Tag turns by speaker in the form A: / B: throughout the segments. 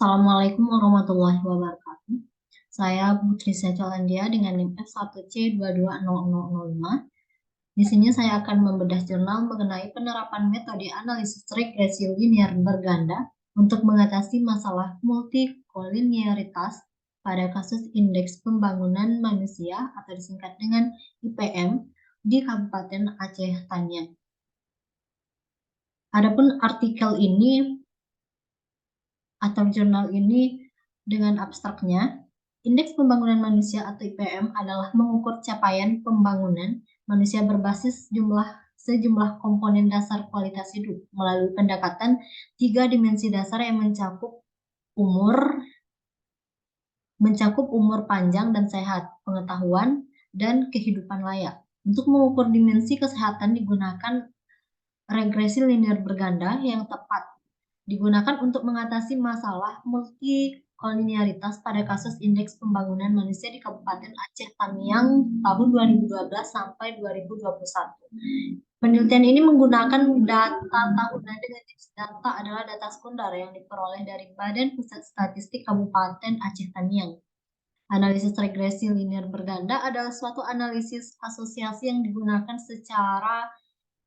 A: Assalamualaikum warahmatullahi wabarakatuh. Saya Putri Secolandia dengan NIM F1C220005. Di sini saya akan membedah jurnal mengenai penerapan metode analisis regresi linear berganda untuk mengatasi masalah multikolinearitas pada kasus indeks pembangunan manusia atau disingkat dengan IPM di Kabupaten Aceh Tamiang. Adapun artikel ini atau jurnal ini dengan abstraknya, Indeks Pembangunan Manusia atau IPM adalah mengukur capaian pembangunan manusia berbasis sejumlah komponen dasar kualitas hidup melalui pendekatan 3 dimensi dasar yang mencakup umur panjang dan sehat, pengetahuan, dan kehidupan layak. Untuk mengukur dimensi kesehatan digunakan regresi linear berganda yang tepat digunakan untuk mengatasi masalah multikolinearitas pada kasus indeks pembangunan manusia di Kabupaten Aceh Tamiang tahun 2012 sampai 2021. Penelitian ini menggunakan data tahunan dengan jenis data adalah data sekunder yang diperoleh dari Badan Pusat Statistik Kabupaten Aceh Tamiang. Analisis regresi linear berganda adalah suatu analisis asosiasi yang digunakan secara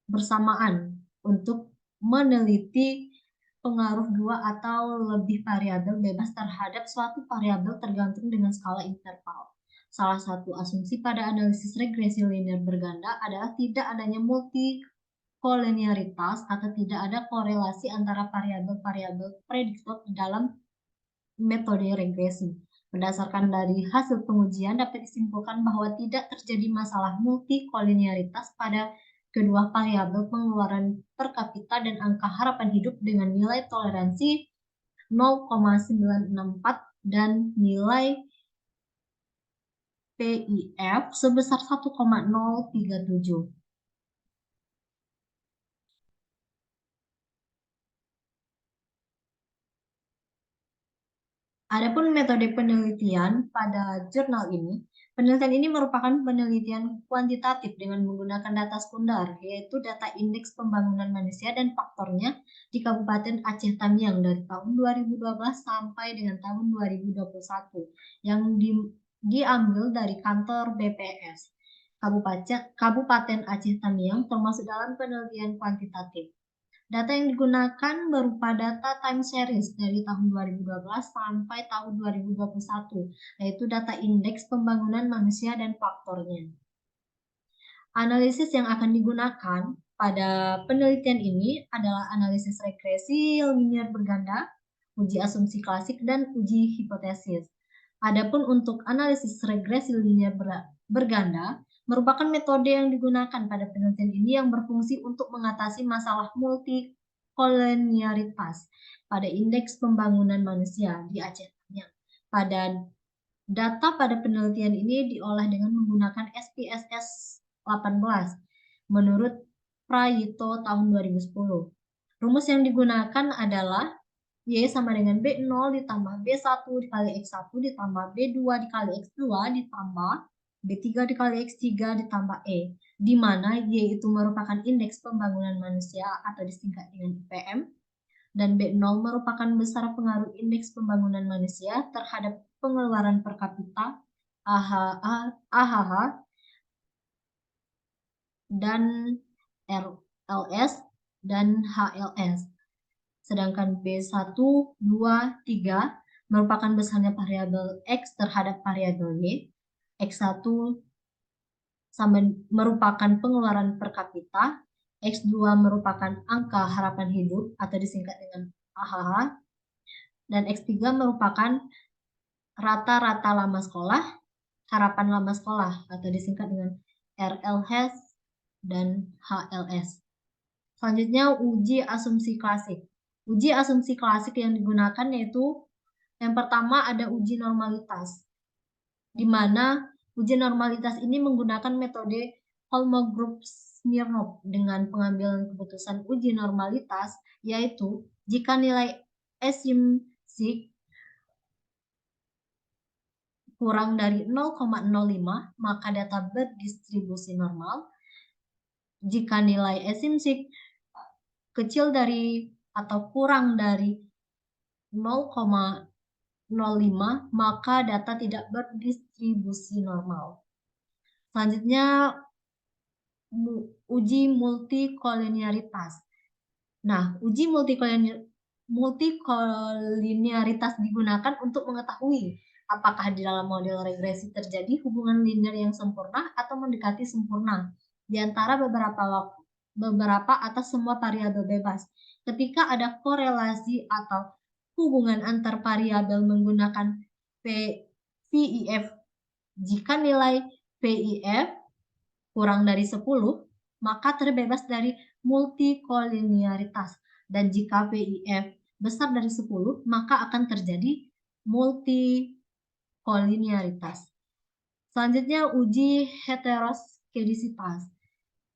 A: bersamaan untuk meneliti pengaruh dua atau lebih variabel bebas terhadap suatu variabel tergantung dengan skala interval. Salah satu asumsi pada analisis regresi linear berganda adalah tidak adanya multikolinearitas atau tidak ada korelasi antara variabel-variabel prediktor dalam metode regresi. Berdasarkan dari hasil pengujian dapat disimpulkan bahwa tidak terjadi masalah multikolinearitas pada kedua variabel pengeluaran per kapita dan angka harapan hidup dengan nilai toleransi 0,964 dan nilai PIF sebesar 1,037. Adapun metode penelitian pada jurnal ini, penelitian ini merupakan penelitian kuantitatif dengan menggunakan data sekunder, yaitu data indeks pembangunan manusia dan faktornya di Kabupaten Aceh Tamiang dari tahun 2012 sampai dengan tahun 2021, yang diambil dari kantor BPS Kabupaten Aceh Tamiang termasuk dalam penelitian kuantitatif. Data yang digunakan berupa data time series dari tahun 2012 sampai tahun 2021, yaitu data indeks pembangunan manusia dan faktornya. Analisis yang akan digunakan pada penelitian ini adalah analisis regresi linear berganda, uji asumsi klasik, dan uji hipotesis. Adapun untuk analisis regresi linear berganda, merupakan metode yang digunakan pada penelitian ini yang berfungsi untuk mengatasi masalah multikolinearitas pada indeks pembangunan manusia di Aceh Tamiang. Data pada penelitian ini diolah dengan menggunakan SPSS 18 menurut Prayito tahun 2010. Rumus yang digunakan adalah Y sama dengan B0 ditambah B1 dikali X1 ditambah B2 dikali X2 ditambah B3 dikali X3 ditambah E, di mana Y itu merupakan indeks pembangunan manusia atau disingkat dengan IPM, dan B0 merupakan besar pengaruh indeks pembangunan manusia terhadap pengeluaran per kapita, AHH, dan RLS, dan HLS. Sedangkan B1, 2, 3 merupakan besarnya variabel X terhadap variabel Y. X1 merupakan pengeluaran per kapita. X2 merupakan angka harapan hidup atau disingkat dengan AHH. Dan X3 merupakan rata-rata lama sekolah, harapan lama sekolah atau disingkat dengan RLS dan HLS. Selanjutnya uji asumsi klasik. Uji asumsi klasik yang digunakan yaitu yang pertama ada uji normalitas, di mana uji normalitas ini menggunakan metode Kolmogorov-Smirnov dengan pengambilan keputusan uji normalitas, yaitu jika nilai asimsik kurang dari 0,05 maka data berdistribusi normal. Jika nilai asimsik kecil dari atau kurang dari 0,05, maka data tidak berdistribusi normal. Selanjutnya, uji multikolinearitas. Nah, uji multikolinearitas digunakan untuk mengetahui apakah di dalam model regresi terjadi hubungan linear yang sempurna atau mendekati sempurna di antara beberapa atas semua variabel bebas. Ketika ada korelasi atau hubungan antar variabel menggunakan VIF, jika nilai VIF kurang dari 10, maka terbebas dari multikolinearitas. Dan jika VIF besar dari 10, maka akan terjadi multikolinearitas. Selanjutnya, uji heteroskedisitas.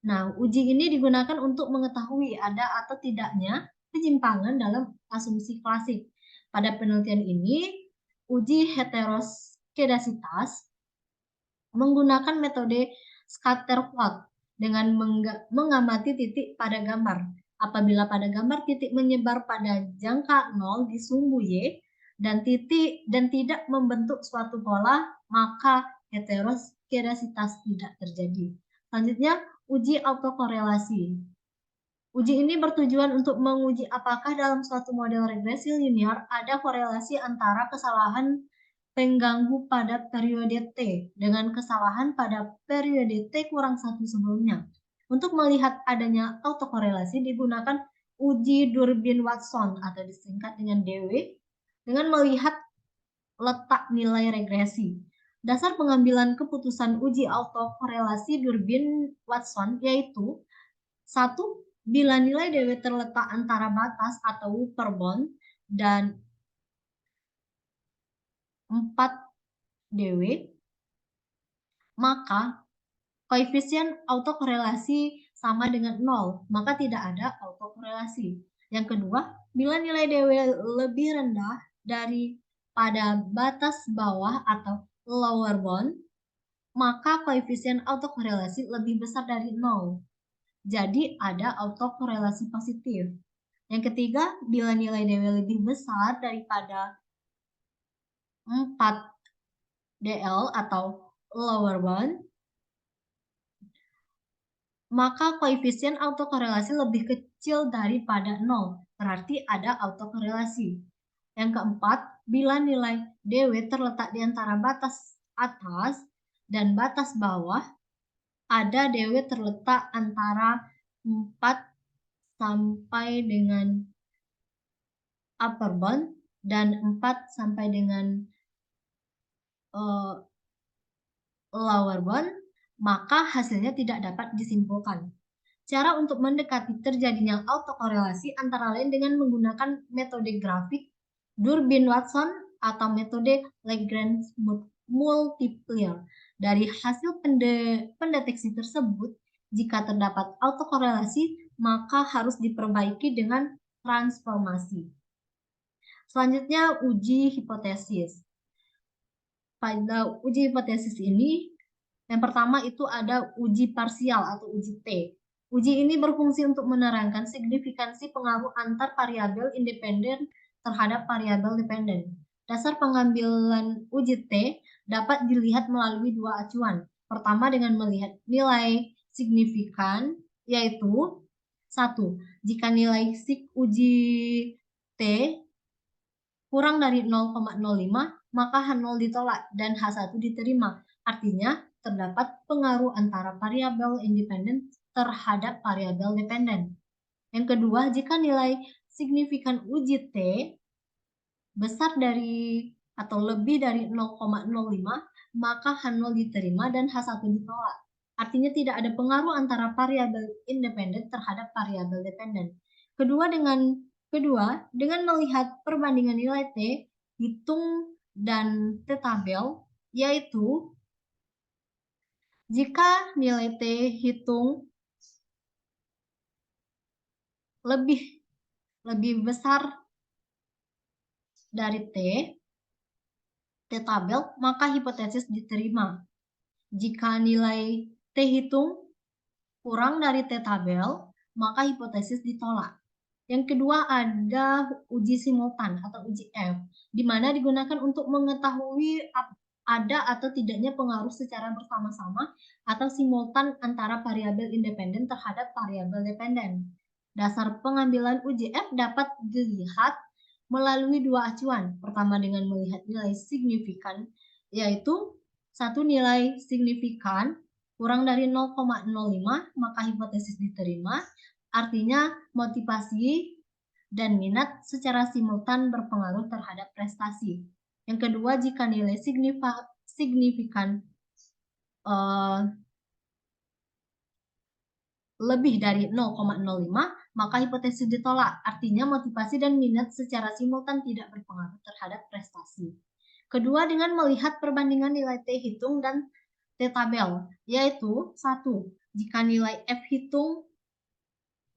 A: Nah, uji ini digunakan untuk mengetahui ada atau tidaknya penyimpangan dalam asumsi klasik. Pada penelitian ini, uji heteroskedasitas menggunakan metode scatter plot dengan mengamati titik pada gambar. Apabila pada gambar titik menyebar pada jangka 0 di sumbu Y dan tidak membentuk suatu pola, maka heteroskedasitas tidak terjadi. Selanjutnya, uji autokorelasi. Uji ini bertujuan untuk menguji apakah dalam suatu model regresi linear ada korelasi antara kesalahan pengganggu pada periode T dengan kesalahan pada periode T kurang 1 sebelumnya. Untuk melihat adanya autokorelasi digunakan uji Durbin-Watson atau disingkat dengan DW dengan melihat letak nilai regresi. Dasar pengambilan keputusan uji autokorelasi Durbin-Watson yaitu 1. Bila nilai DW terletak antara batas atau upper bound dan 4 DW, maka koefisien autokorelasi sama dengan 0, maka tidak ada autokorelasi. Yang kedua, bila nilai DW lebih rendah daripada batas bawah atau lower bound, maka koefisien autokorelasi lebih besar dari 0. Jadi ada autokorelasi positif. Yang ketiga, bila nilai DW lebih besar daripada 4 DL atau lower bound, maka koefisien autokorelasi lebih kecil daripada 0, berarti ada autokorelasi. Yang keempat, bila nilai DW terletak di antara batas atas dan batas bawah, ada DW terletak antara 4 sampai dengan upper bound dan 4 sampai dengan lower bound, maka hasilnya tidak dapat disimpulkan. Cara untuk mendekati terjadinya autokorelasi antara lain dengan menggunakan metode grafik Durbin-Watson atau metode Lagrange multiplier. Dari hasil pendeteksi tersebut, jika terdapat autokorelasi, maka harus diperbaiki dengan transformasi. Selanjutnya, uji hipotesis. Pada uji hipotesis ini, yang pertama itu ada uji parsial atau uji T. Uji ini berfungsi untuk menerangkan signifikansi pengaruh antar variabel independen terhadap variabel dependen. Dasar pengambilan uji T dapat dilihat melalui dua acuan. Pertama dengan melihat nilai signifikan, yaitu 1. Jika nilai sig uji T kurang dari 0,05, maka H0 ditolak dan H1 diterima. Artinya, terdapat pengaruh antara variabel independen terhadap variabel dependen. Yang kedua, jika nilai signifikan uji T besar dari atau lebih dari 0,05, maka H0 diterima dan H1 ditolak. Artinya tidak ada pengaruh antara variabel independen terhadap variabel dependen. Kedua, dengan melihat perbandingan nilai T, hitung dan T tabel, yaitu jika nilai T hitung lebih besar dari T tabel, maka hipotesis diterima. Jika nilai T hitung kurang dari T tabel, maka hipotesis ditolak. Yang kedua ada uji simultan atau uji F, di mana digunakan untuk mengetahui ada atau tidaknya pengaruh secara bersama-sama atau simultan antara variabel independen terhadap variabel dependen. Dasar pengambilan uji F dapat dilihat melalui dua acuan. Pertama dengan melihat nilai signifikan, yaitu satu nilai signifikan kurang dari 0,05, maka hipotesis diterima. Artinya motivasi dan minat secara simultan berpengaruh terhadap prestasi. Yang kedua, jika nilai signifikan lebih dari 0,05, maka hipotesis ditolak. Artinya motivasi dan minat secara simultan tidak berpengaruh terhadap prestasi. Kedua, dengan melihat perbandingan nilai T hitung dan T tabel, yaitu satu, jika nilai F hitung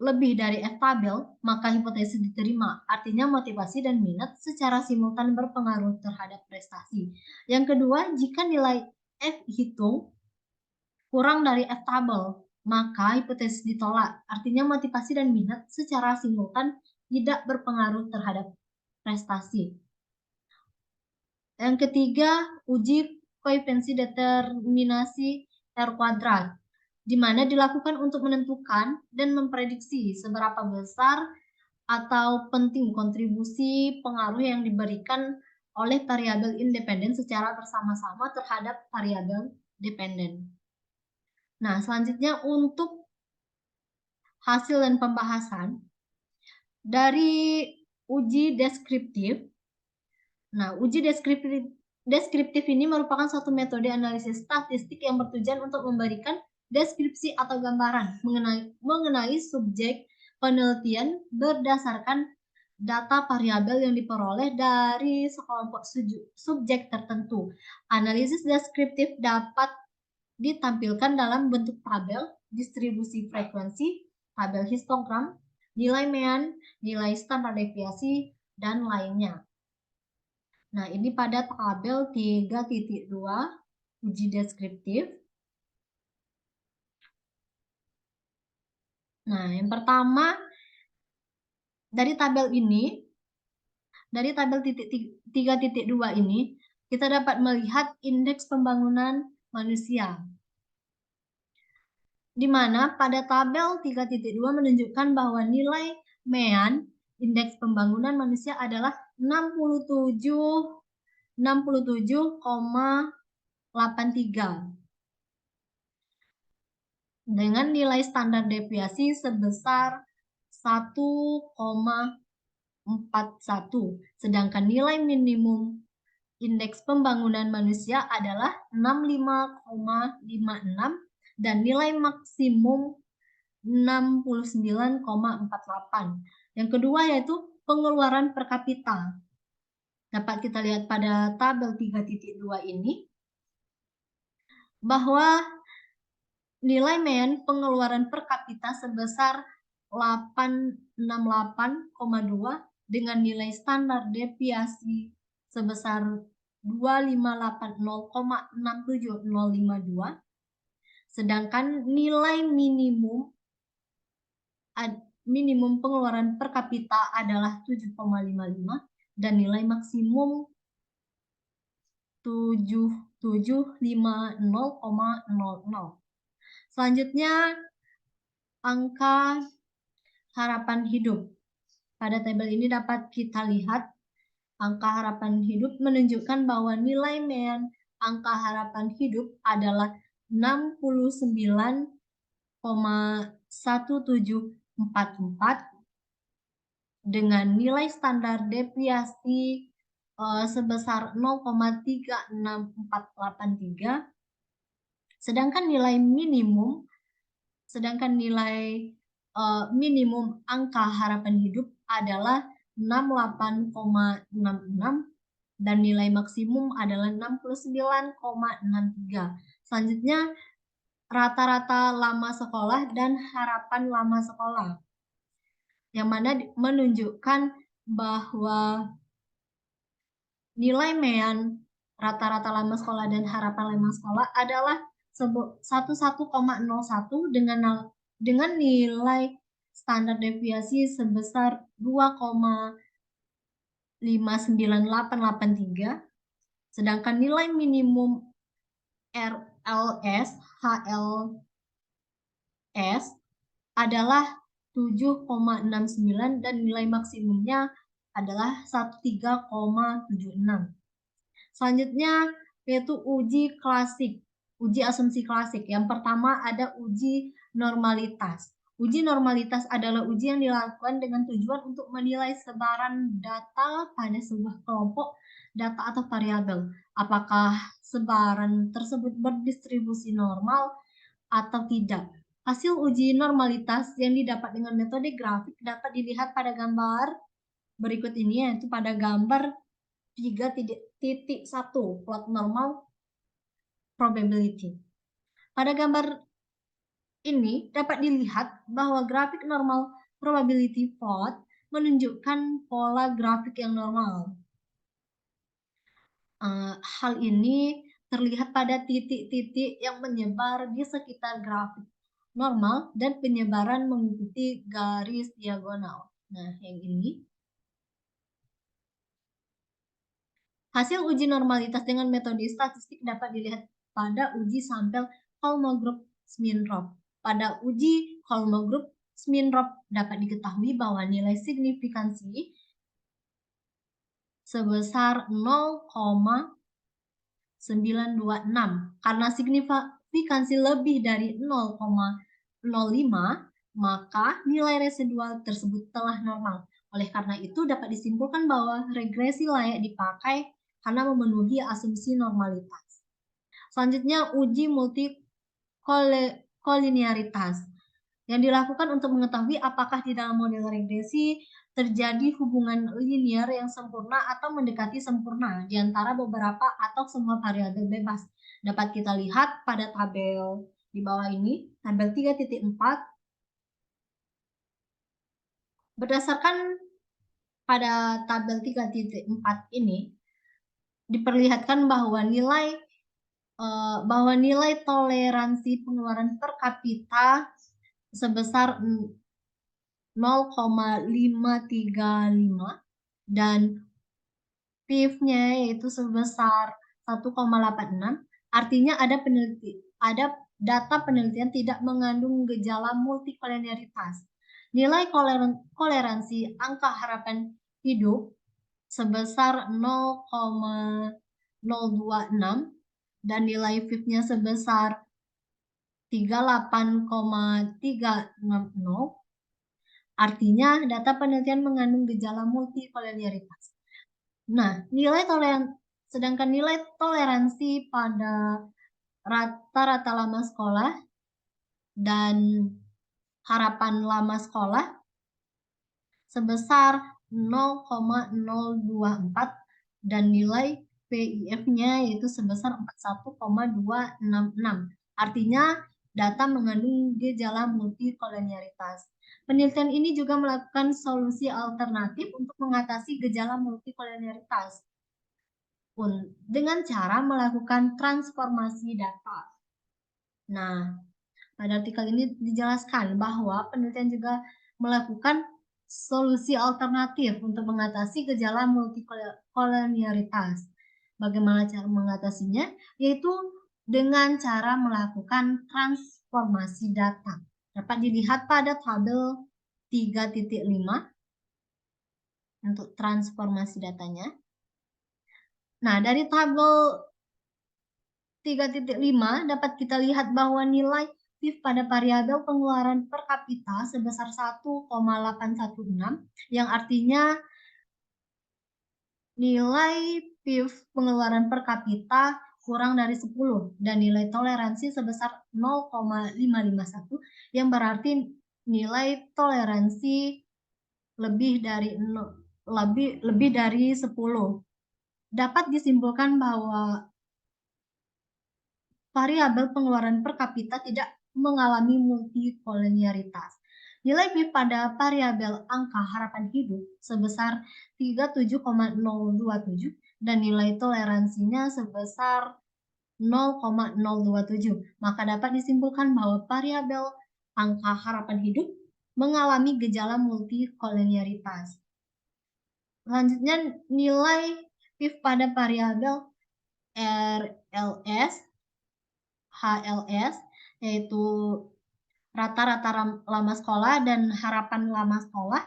A: lebih dari F tabel, maka hipotesis diterima. Artinya motivasi dan minat secara simultan berpengaruh terhadap prestasi. Yang kedua, jika nilai F hitung kurang dari F tabel, maka hipotesis ditolak. Artinya motivasi dan minat secara simultan tidak berpengaruh terhadap prestasi. Yang ketiga, uji koefiensi determinasi R kuadrat, di mana dilakukan untuk menentukan dan memprediksi seberapa besar atau penting kontribusi pengaruh yang diberikan oleh variabel independen secara bersama-sama terhadap variabel dependen. Nah, selanjutnya untuk hasil dan pembahasan dari uji deskriptif. Nah, uji deskriptif ini merupakan suatu metode analisis statistik yang bertujuan untuk memberikan deskripsi atau gambaran mengenai subjek penelitian berdasarkan data variabel yang diperoleh dari sekelompok subjek tertentu. Analisis deskriptif dapat ditampilkan dalam bentuk tabel, distribusi frekuensi, tabel histogram, nilai mean, nilai standar deviasi, dan lainnya. Nah, ini pada tabel 3.2 uji deskriptif. Nah, yang pertama dari tabel 3.2 ini, kita dapat melihat indeks pembangunan manusia. Di mana pada tabel 3.2 menunjukkan bahwa nilai mean indeks pembangunan manusia adalah 67,83 dengan nilai standar deviasi sebesar 1,41, sedangkan nilai minimum indeks pembangunan manusia adalah 65,56 dan nilai maksimum 69,48. Yang kedua yaitu pengeluaran per kapita. Dapat kita lihat pada tabel 3.2 ini bahwa nilai mean pengeluaran per kapita sebesar 868,2 dengan nilai standar deviasi sebesar 2580,67052. Sedangkan nilai minimum pengeluaran per kapita adalah 7,55 dan nilai maksimum 750,00. Selanjutnya, angka harapan hidup. Pada tabel ini dapat kita lihat angka harapan hidup menunjukkan bahwa nilai mean angka harapan hidup adalah 69,1744 dengan nilai standar deviasi sebesar 0,36483. Sedangkan nilai minimum angka harapan hidup adalah 68,66 dan nilai maksimum adalah 69,63. Selanjutnya, rata-rata lama sekolah dan harapan lama sekolah, yang mana menunjukkan bahwa nilai mean rata-rata lama sekolah dan harapan lama sekolah adalah 11,01 dengan nilai standar deviasi sebesar 2,59883, sedangkan nilai minimum RLS HLS adalah 7,69 dan nilai maksimumnya adalah 13,76. Selanjutnya yaitu uji klasik, uji asumsi klasik. Yang pertama ada uji normalitas. Uji normalitas adalah uji yang dilakukan dengan tujuan untuk menilai sebaran data pada sebuah kelompok data atau variabel. Apakah sebaran tersebut berdistribusi normal atau tidak. Hasil uji normalitas yang didapat dengan metode grafik dapat dilihat pada gambar berikut ini, yaitu pada gambar 3.1 plot normal probability. Pada gambar ini dapat dilihat bahwa grafik normal probability plot menunjukkan pola grafik yang normal. Hal ini terlihat pada titik-titik yang menyebar di sekitar grafik normal dan penyebaran mengikuti garis diagonal. Nah, yang ini. Hasil uji normalitas dengan metode statistik dapat dilihat pada uji sampel Kolmogorov-Smirnov. Pada uji Kolmogorov-Smirnov dapat diketahui bahwa nilai signifikansi sebesar 0,926. Karena signifikansi lebih dari 0,05, maka nilai residual tersebut telah normal. Oleh karena itu dapat disimpulkan bahwa regresi layak dipakai karena memenuhi asumsi normalitas. Selanjutnya uji multikolinearitas yang dilakukan untuk mengetahui apakah di dalam model regresi terjadi hubungan linear yang sempurna atau mendekati sempurna di antara beberapa atau semua variabel bebas. Dapat kita lihat pada tabel di bawah ini, tabel 3.4. Berdasarkan pada tabel 3.4 ini, diperlihatkan bahwa nilai toleransi pengeluaran per kapita sebesar 0,535 dan PIV-nya yaitu sebesar 1,86. Artinya ada data penelitian tidak mengandung gejala multikolinearitas. Nilai toleransi angka harapan hidup sebesar 0,026 dan nilai PIV-nya sebesar 38,360. Artinya data penelitian mengandung gejala multikolinearitas. Nah, sedangkan nilai toleransi pada rata-rata lama sekolah dan harapan lama sekolah sebesar 0,024 dan nilai PIF-nya yaitu sebesar 41,266. Artinya data mengandung gejala multikolinearitas. Penelitian ini juga melakukan solusi alternatif untuk mengatasi gejala multikolinearitas dengan cara melakukan transformasi data. Nah, pada artikel ini dijelaskan bahwa penelitian juga melakukan solusi alternatif untuk mengatasi gejala multikolinearitas. Bagaimana cara mengatasinya? Yaitu dengan cara melakukan transformasi data. Dapat dilihat pada tabel 3.5 untuk transformasi datanya. Nah, dari tabel 3.5 dapat kita lihat bahwa nilai PIV pada variabel pengeluaran per kapita sebesar 1,816, yang artinya nilai PIV pengeluaran per kapita kurang dari 10 dan nilai toleransi sebesar 0,551 yang berarti nilai toleransi lebih dari 10. Dapat disimpulkan bahwa variabel pengeluaran per kapita tidak mengalami multikolinearitas. Nilai PIV pada variabel angka harapan hidup sebesar 37,027 dan nilai toleransinya sebesar 0,027. Maka dapat disimpulkan bahwa variabel angka harapan hidup mengalami gejala multikolinialitas. Selanjutnya, nilai PIV pada variabel RLS, HLS, yaitu rata-rata lama sekolah dan harapan lama sekolah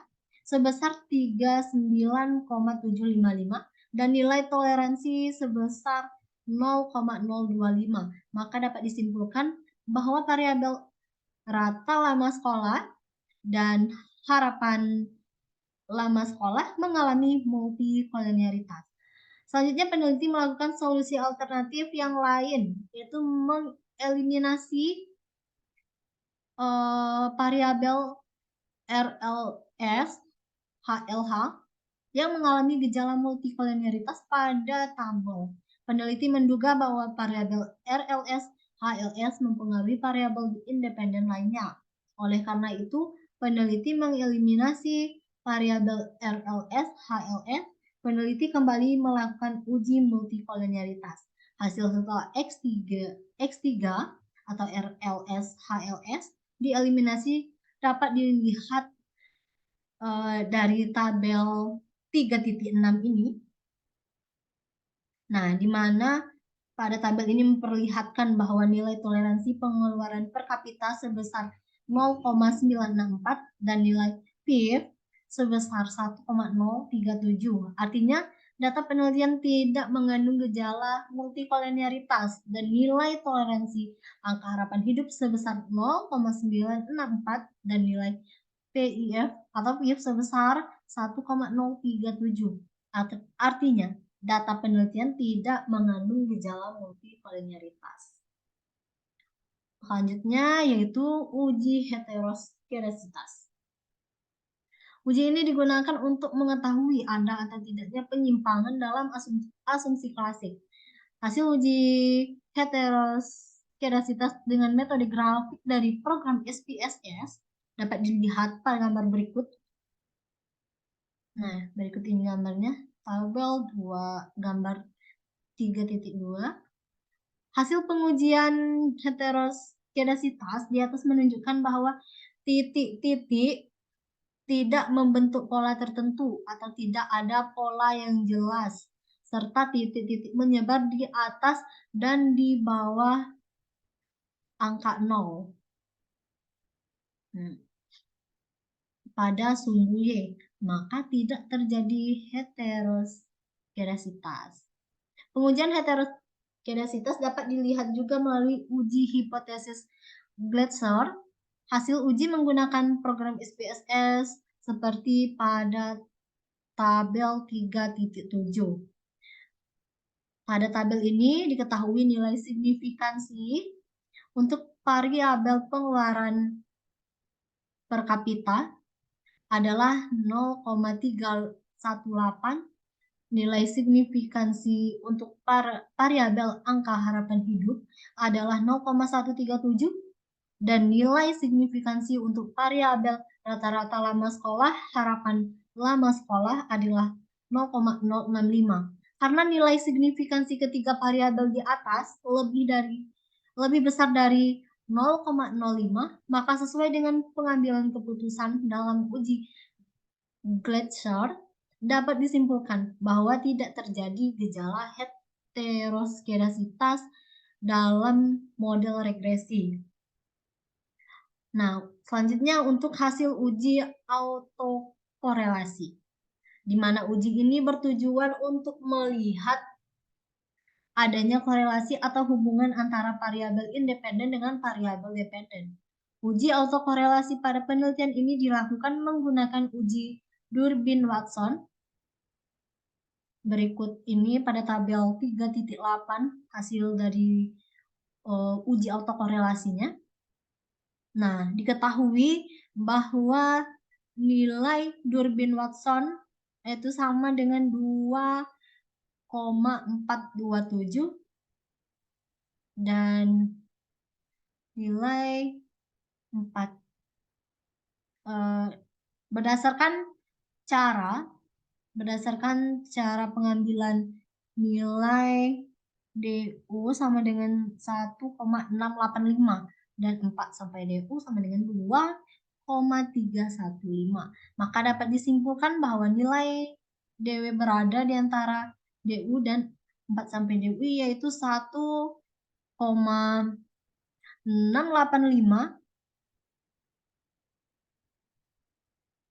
A: sebesar 39,755 dan nilai toleransi sebesar 0,025. Maka dapat disimpulkan bahwa variabel rata lama sekolah dan harapan lama sekolah mengalami multikolonialitas. Selanjutnya, peneliti melakukan solusi alternatif yang lain, yaitu mengeliminasi variabel RLS, HLH yang mengalami gejala multikolonialitas pada tabel. Peneliti menduga bahwa variabel RLS, HLS mempengaruhi variabel independen lainnya. Oleh karena itu, peneliti mengeliminasi variabel RLS, HLS. Peneliti kembali melakukan uji multikolonialitas. Hasil setelah X3 atau RLS, HLS dieliminasi dapat dilihat dari tabel 3.6 ini. Nah, di mana pada tabel ini memperlihatkan bahwa nilai toleransi pengeluaran per kapita sebesar 0,964 dan nilai PIV sebesar 1,037. Artinya, data penelitian tidak mengandung gejala multikolonialitas dan nilai toleransi angka harapan hidup sebesar 0,964 dan nilai PIF atau PIF sebesar 1,037. Artinya, data penelitian tidak mengandung gejala multikolonialitas. Selanjutnya yaitu uji heteroskedasitas. Uji ini digunakan untuk mengetahui ada atau tidaknya penyimpangan dalam asumsi klasik. Hasil uji heteroskedasitas dengan metode grafik dari program SPSS dapat dilihat pada gambar berikut. Nah, berikut ini gambarnya. Tabel 2, gambar 3.2. Hasil pengujian heteroskedasitas di atas menunjukkan bahwa titik-titik tidak membentuk pola tertentu atau tidak ada pola yang jelas, serta titik-titik menyebar di atas dan di bawah angka 0. Pada sumbu Y, maka tidak terjadi heteroskedasitas. Pengujian heteroskedasitas dapat dilihat juga melalui uji hipotesis Glatzer. Hasil uji menggunakan program SPSS seperti pada tabel 3.7. Pada tabel ini diketahui nilai signifikansi untuk variabel pengeluaran per kapita adalah 0,318. Nilai signifikansi untuk variabel angka harapan hidup adalah 0,137 dan nilai signifikansi untuk variabel rata-rata lama sekolah harapan lama sekolah adalah 0,065. Karena nilai signifikansi ketiga variabel di atas lebih besar dari 0,05, maka sesuai dengan pengambilan keputusan dalam uji Glatzer dapat disimpulkan bahwa tidak terjadi gejala heteroskedasitas dalam model regresi. Nah, selanjutnya untuk hasil uji autokorelasi, di mana uji ini bertujuan untuk melihat adanya korelasi atau hubungan antara variabel independen dengan variabel dependen. Uji autokorelasi pada penelitian ini dilakukan menggunakan uji Durbin-Watson. Berikut ini pada tabel 3.8 hasil dari uji autokorelasinya. Nah, diketahui bahwa nilai Durbin-Watson itu sama dengan 2,427 dan nilai 4. Berdasarkan cara pengambilan nilai DU sama dengan 1,685 dan 4 sampai DU sama dengan 2,427. 0,315. Maka dapat disimpulkan bahwa nilai DW berada di antara DU dan 4 sampai DU yaitu 1,685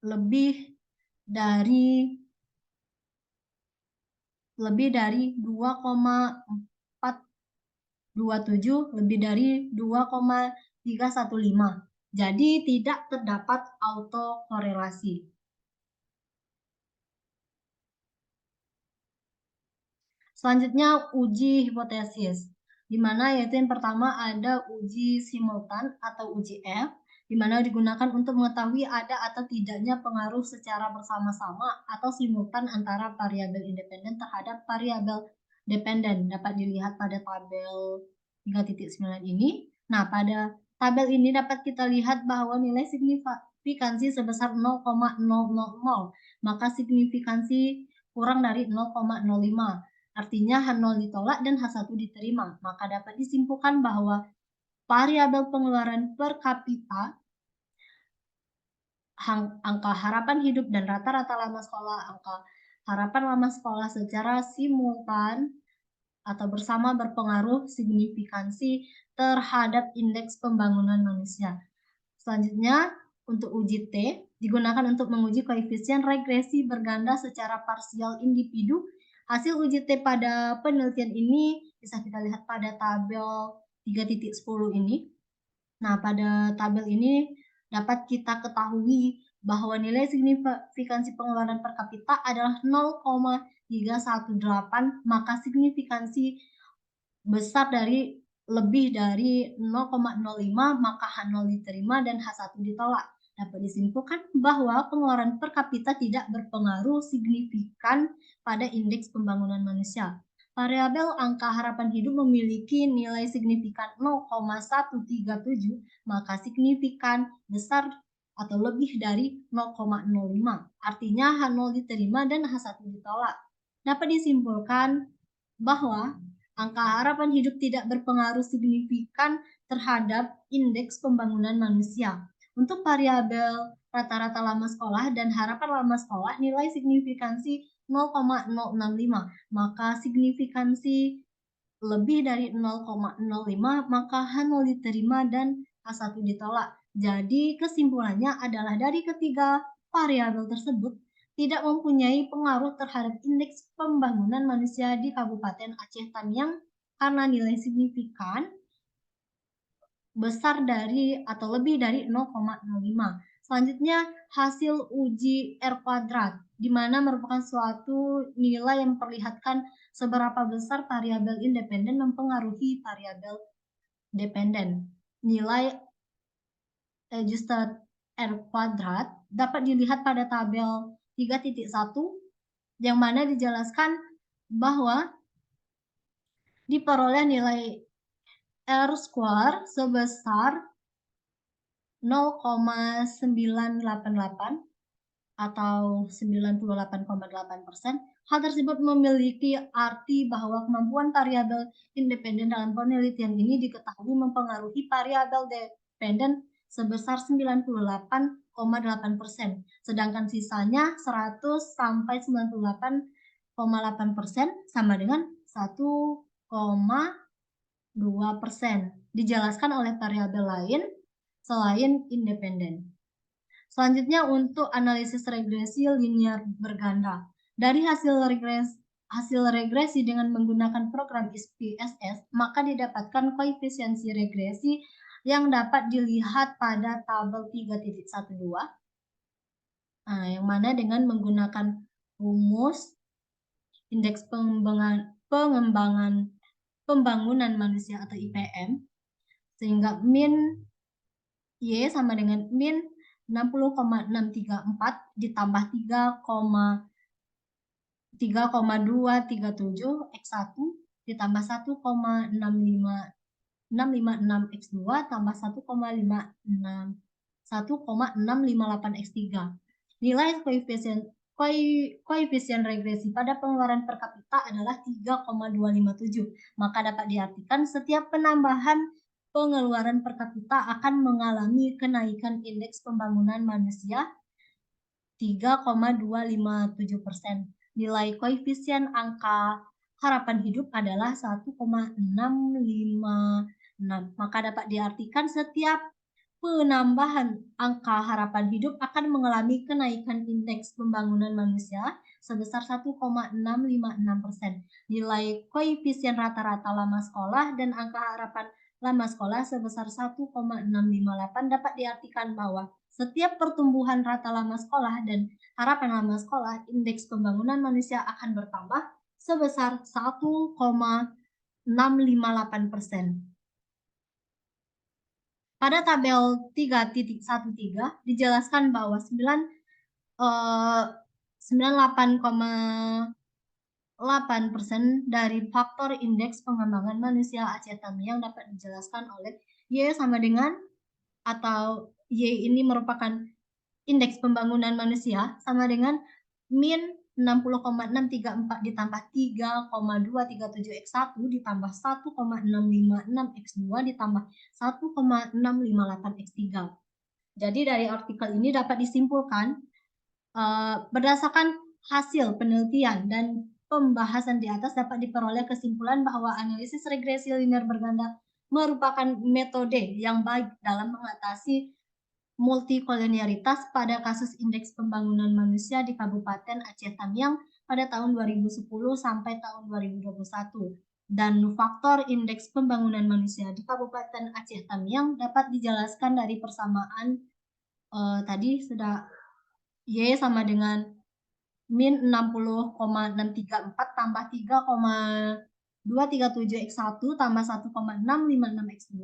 A: lebih dari 2,427 lebih dari 2,315. Jadi tidak terdapat autokorelasi. Selanjutnya uji hipotesis, di mana yaitu yang pertama ada uji simultan atau uji F, di mana digunakan untuk mengetahui ada atau tidaknya pengaruh secara bersama-sama atau simultan antara variabel independen terhadap variabel dependen. Dapat dilihat pada tabel 3.9 ini. Nah, pada tabel ini dapat kita lihat bahwa nilai signifikansi sebesar 0,000, maka signifikansi kurang dari 0,05. Artinya H0 ditolak dan H1 diterima. Maka dapat disimpulkan bahwa variabel pengeluaran per kapita, angka harapan hidup dan rata-rata lama sekolah, angka harapan lama sekolah secara simultan atau bersama berpengaruh signifikansi terhadap indeks pembangunan manusia. Selanjutnya, untuk uji T digunakan untuk menguji koefisien regresi berganda secara parsial individu. Hasil uji T pada penelitian ini bisa kita lihat pada tabel 3.10 ini. Nah, pada tabel ini dapat kita ketahui bahwa nilai signifikansi pengeluaran per kapita adalah 0,318, maka signifikansi besar dari lebih dari 0,05, maka H0 diterima dan H1 ditolak. Dapat disimpulkan bahwa pengeluaran per kapita tidak berpengaruh signifikan pada indeks pembangunan manusia. Variabel angka harapan hidup memiliki nilai signifikan 0,137, maka signifikan besar atau lebih dari 0,05. Artinya H0 diterima dan H1 ditolak. Dapat disimpulkan bahwa angka harapan hidup tidak berpengaruh signifikan terhadap indeks pembangunan manusia. Untuk variabel rata-rata lama sekolah dan harapan lama sekolah, nilai signifikansi 0,065, maka signifikansi lebih dari 0,05, maka H0 diterima dan H1 ditolak. Jadi kesimpulannya adalah dari ketiga variabel tersebut tidak mempunyai pengaruh terhadap indeks pembangunan manusia di Kabupaten Aceh Tamiang karena nilai signifikan besar dari atau lebih dari 0,05. Selanjutnya hasil uji R kuadrat, di mana merupakan suatu nilai yang memperlihatkan seberapa besar variabel independen mempengaruhi variabel dependen. Nilai adjusted R kuadrat dapat dilihat pada tabel 3.1 yang mana dijelaskan bahwa diperoleh nilai R square sebesar 0,988 atau 98,8%. Hal tersebut memiliki arti bahwa kemampuan variabel independen dalam penelitian ini diketahui mempengaruhi variabel dependen sebesar 98,8%, sedangkan sisanya 100 sampai 98,8% sama dengan 1,2%. Dijelaskan oleh variabel lain selain independen. Selanjutnya untuk analisis regresi linear berganda. Dari hasil regresi dengan menggunakan program SPSS, maka didapatkan koefisiensi regresi yang dapat dilihat pada tabel 3.12. Nah, yang mana dengan menggunakan rumus indeks pengembangan pembangunan manusia atau IPM, sehingga min Y sama dengan min 60,634 ditambah 3,237 X1 ditambah 1,656 X2 tambah 1,658 X3. Nilai koefisien regresi pada pengeluaran per kapita adalah 3,257. Maka dapat diartikan setiap penambahan pengeluaran per kapita akan mengalami kenaikan indeks pembangunan manusia 3,257%. Nilai koefisien angka harapan hidup adalah 1,656. Maka dapat diartikan setiap penambahan angka harapan hidup akan mengalami kenaikan indeks pembangunan manusia sebesar 1,656%. Nilai koefisien rata-rata lama sekolah dan angka harapan lama sekolah sebesar 1,658 dapat diartikan bahwa setiap pertumbuhan rata lama sekolah dan harapan lama sekolah, indeks pembangunan manusia akan bertambah sebesar 1,658%. Pada tabel 3.13 dijelaskan bahwa 98,8% dari faktor indeks pengembangan manusia Aceh Tamiang dapat dijelaskan oleh Y sama dengan, atau Y ini merupakan indeks pembangunan manusia sama dengan min 60,634 ditambah 3,237x1 ditambah 1,656x2 ditambah 1,658x3. Jadi dari artikel ini dapat disimpulkan berdasarkan hasil penelitian dan pembahasan di atas dapat diperoleh kesimpulan bahwa analisis regresi linear berganda merupakan metode yang baik dalam mengatasi multikolonialitas pada kasus indeks pembangunan manusia di Kabupaten Aceh Tamiang pada tahun 2010 sampai tahun 2021. Dan faktor indeks pembangunan manusia di Kabupaten Aceh Tamiang dapat dijelaskan dari persamaan tadi sudah Y sama dengan min 60,634 tambah 3,237x1 tambah 1,656x2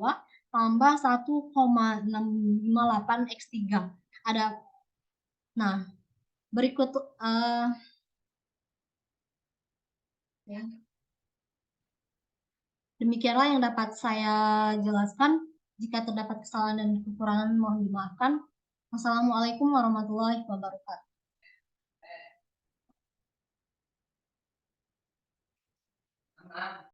A: tambah 1,658x3. Ada, nah berikut ya. Demikianlah yang dapat saya jelaskan. Jika terdapat kesalahan dan kekurangan mohon dimaafkan. Wassalamualaikum warahmatullahi wabarakatuh.